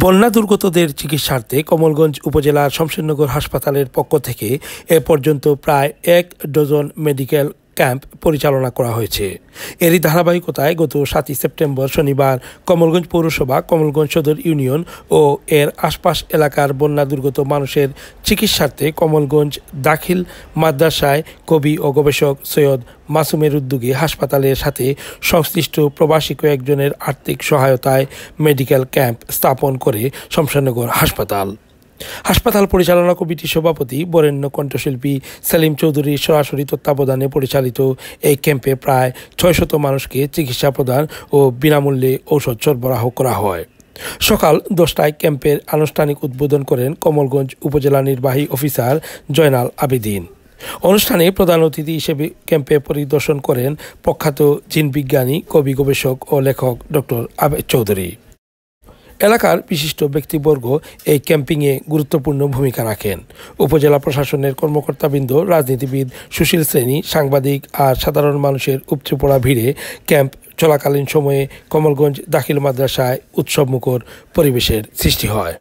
বন্যা দুর্গতদের চিকিৎসার্থে কমলগঞ্জ উপজেলার শমশেরনগর হাসপাতালের পক্ষ থেকে এ পর্যন্ত প্রায় ১ ডজন মেডিকেল ক্যাম্প পরিচালনা করা হয়েছে। এরই ধারাবাহিকতায় গত ৭ই সেপ্টেম্বর শনিবার কমলগঞ্জ পৌরসভা, কমলগঞ্জ সদর ইউনিয়ন ও এর আশপাশ এলাকার বন্যা দুর্গত মানুষের চিকিৎসার্থে কমলগঞ্জ দাখিল মাদ্রাসায় কবি ও গবেষক সৈয়দ মাসুমের উদ্যোগে হাসপাতালের সাথে সংশ্লিষ্ট প্রবাসী কয়েকজনের আর্থিক সহায়তায় মেডিকেল ক্যাম্প স্থাপন করে শমশেরনগর হাসপাতাল পরিচালনা কমিটির সভাপতি বরেণ্য কণ্ঠশিল্পী সেলিম চৌধুরীর সরাসরি তত্ত্বাবধানে পরিচালিত এই ক্যাম্পে প্রায় ৬০০ মানুষকে চিকিৎসা প্রদান ও বিনামূল্যে ঔষধ সরবরাহ করা হয়। সকাল ১০টায় ক্যাম্পের আনুষ্ঠানিক উদ্বোধন করেন কমলগঞ্জ উপজেলা নির্বাহী অফিসার জয়নাল আবেদিন। অনুষ্ঠানে প্রধান অতিথি হিসেবে ক্যাম্পে পরিদর্শন করেন প্রখ্যাত জিনবিজ্ঞানী, কবি, গবেষক ও লেখক ডক্টর আবেদ চৌধুরী। এলাকার বিশিষ্ট ব্যক্তিবর্গ এই ক্যাম্পিংয়ে গুরুত্বপূর্ণ ভূমিকা রাখেন। উপজেলা প্রশাসনের কর্মকর্তাবৃন্দ, রাজনীতিবিদ, সুশীল শ্রেণী, সাংবাদিক আর সাধারণ মানুষের উপচে পড়া ভিড়ে ক্যাম্প চলাকালীন সময়ে কমলগঞ্জ দাখিল মাদ্রাসায় উৎসবমুখর পরিবেশের সৃষ্টি হয়।